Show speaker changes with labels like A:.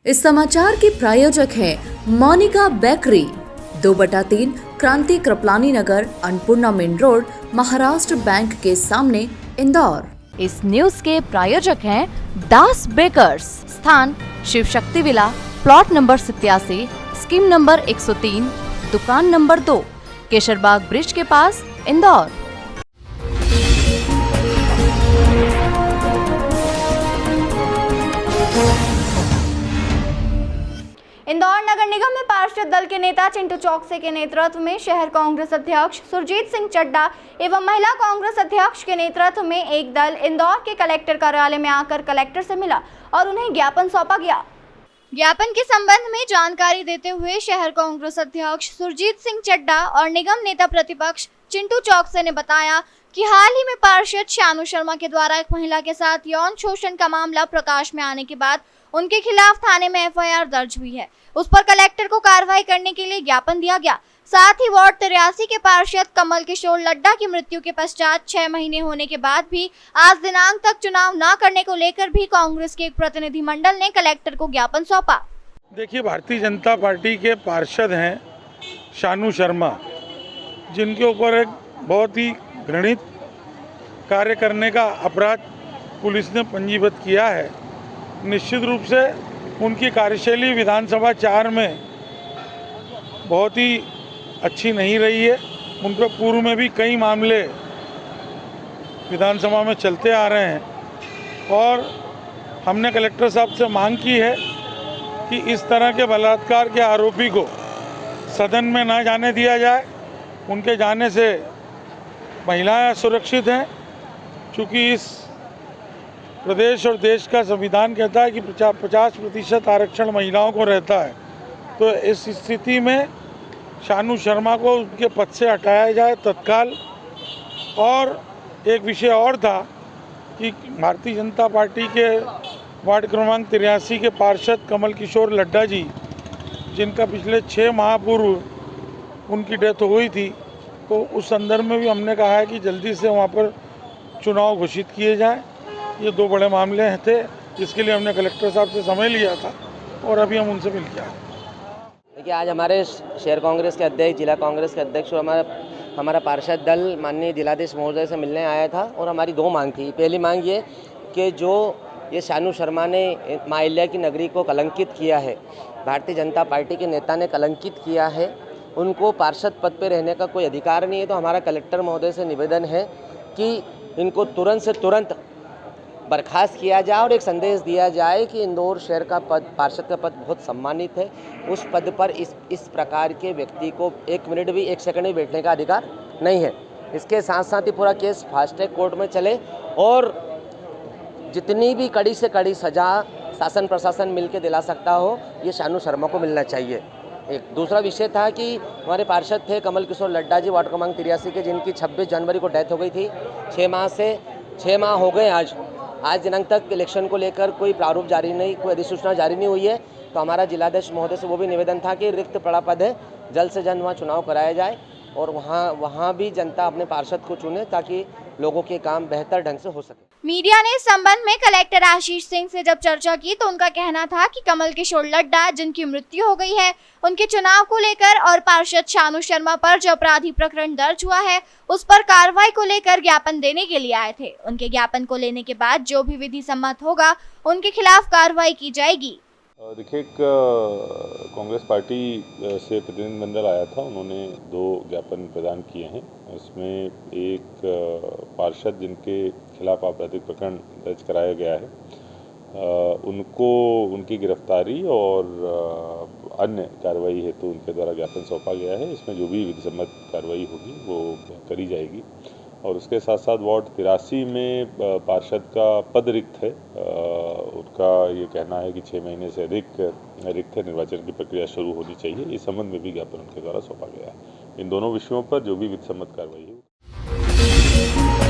A: इस समाचार के प्रायोजक हैं Monika bakery, 2/3 Kranti Kripalani Nagar, Annapurna main road, Maharashtra bank के सामने, इंदौर।
B: इस न्यूज के प्रायोजक हैं दास बेकर्स, स्थान Shiv Shakti villa, plot number 87, scheme number 103, दुकान नंबर 2, केशरबाग ब्रिज के पास, इंदौर।
C: इंदौर नगर निगम में पार्षद दल के नेता चिंटू चौकसे के नेतृत्व में शहर कांग्रेस अध्यक्ष सुरजीत सिंह चड्डा एवं महिला कांग्रेस अध्यक्ष के नेतृत्व में एक दल इंदौर के कलेक्टर कार्यालय में आकर कलेक्टर से मिला और उन्हें ज्ञापन सौंपा गया। ज्ञापन के संबंध में जानकारी देते हुए शहर कांग्रेस अध्यक्ष सुरजीत सिंह चड्डा और निगम नेता प्रतिपक्ष चिंटू चौकसे ने बताया कि हाल ही में पार्षद शानू शर्मा के द्वारा एक महिला के साथ यौन शोषण का मामला प्रकाश में आने के बाद उनके खिलाफ थाने में एफआईआर दर्ज हुई है। उस पर कलेक्टर को कार्रवाई करने के लिए ज्ञापन दिया गया। साथ ही वार्ड 83 के पार्षद कमल किशोर लड्डा की मृत्यु के पश्चात 6 महीने होने के बाद भी आज दिनांक तक चुनाव न करने को लेकर भी कांग्रेस के एक प्रतिनिधिमंडल ने कलेक्टर को ज्ञापन सौंपा।
D: देखिए, भारतीय जनता पार्टी के पार्षद हैं शानू शर्मा, जिनके ऊपर एक बहुत ही घृणित कार्य करने का अपराध पुलिस ने पंजीबद्ध किया है। निश्चित रूप से उनकी कार्यशैली विधानसभा 4 में बहुत ही अच्छी नहीं रही है। उन पर पूर्व में भी कई मामले विधानसभा में चलते आ रहे हैं और हमने कलेक्टर साहब से मांग की है कि इस तरह के बलात्कार के आरोपी को सदन में ना जाने दिया जाए। उनके जाने से महिलाएं सुरक्षित हैं, क्योंकि इस प्रदेश और देश का संविधान कहता है कि 50% आरक्षण महिलाओं को रहता है। तो इस स्थिति में शानू शर्मा को उनके पद से हटाया जाए तत्काल। और एक विषय और था कि भारतीय जनता पार्टी के वार्ड क्रमांक 83 के पार्षद कमल किशोर लड्डा जी, जिनका पिछले 6 माह पूर्व उनकी डेथ हुई थी, तो उस संदर्भ में भी हमने कहा है कि जल्दी से वहाँ पर चुनाव घोषित किए जाएं। ये 2 बड़े मामले थे, जिसके लिए हमने कलेक्टर साहब से समय लिया था और अभी हम उनसे मिल के आए।
E: देखिए, आज हमारे शहर कांग्रेस के अध्यक्ष, जिला कांग्रेस के अध्यक्ष और हमारा पार्षद दल माननीय जिलाधीश महोदय से मिलने आया था और हमारी 2 मांग थी। पहली मांग ये कि जो ये शानू शर्मा ने मां अहिल्या की नगरी को कलंकित किया है, भारतीय जनता पार्टी के नेता ने कलंकित किया है, उनको पार्षद पद पर रहने का कोई अधिकार नहीं है। तो हमारा कलेक्टर महोदय से निवेदन है कि इनको तुरंत से तुरंत बर्खास्त किया जाए और एक संदेश दिया जाए कि इंदौर शहर का पद, पार्षद का पद बहुत सम्मानित है। उस पद पर इस प्रकार के व्यक्ति को 1 मिनट भी 1 सेकंड भी बैठने का अधिकार नहीं है। इसके साथ साथ ही पूरा केस फास्ट ट्रैक कोर्ट में चले और जितनी भी कड़ी से कड़ी सजा शासन प्रशासन मिलकर दिला सकता हो, ये शानू शर्मा को मिलना चाहिए। एक दूसरा विषय था कि हमारे पार्षद थे कमल किशोर लड्डा जी, वार्ड क्रमांक 83 के, जिनकी 26 जनवरी को डेथ हो गई थी। 6 माह हो गए आज दिनांक तक इलेक्शन को लेकर कोई प्रारूप जारी नहीं, कोई अधिसूचना जारी नहीं हुई है। तो हमारा जिलाध्यक्ष महोदय से वो भी निवेदन था कि रिक्त पड़ा पद है, जल्द से जल्द वहाँ चुनाव कराया जाए और वहाँ भी जनता अपने पार्षद को चुने ताकि लोगों के काम बेहतर ढंग से हो सके।
C: मीडिया ने इस संबंध में कलेक्टर आशीष सिंह से जब चर्चा की तो उनका कहना था कि कमल किशोर लड्डा, जिनकी मृत्यु हो गई है, उनके चुनाव को लेकर और पार्षद शानू शर्मा पर जो अपराधी प्रकरण दर्ज हुआ है, उस पर कार्रवाई को लेकर ज्ञापन देने के लिए आए थे। उनके ज्ञापन को लेने के बाद जो भी विधि सम्मत होगा, उनके खिलाफ कार्रवाई की जाएगी।
F: देखिए, एक कांग्रेस पार्टी से प्रतिनिधिमंडल आया था, उन्होंने 2 ज्ञापन प्रदान किए हैं। इसमें एक पार्षद जिनके खिलाफ आपराधिक प्रकरण दर्ज कराया गया है, उनको उनकी गिरफ्तारी और अन्य कार्रवाई हेतु उनके द्वारा ज्ञापन सौंपा गया है। इसमें जो भी विधिसम्मत कार्रवाई होगी वो करी जाएगी। और उसके साथ साथ वार्ड 83 में पार्षद का पद रिक्त है। उनका ये कहना है कि 6 महीने से अधिक रिक्त है, निर्वाचन की प्रक्रिया शुरू होनी चाहिए। इस संबंध में भी ज्ञापन उनके द्वारा सौंपा गया है। इन दोनों विषयों पर जो भी विधिसम्मत कार्रवाई है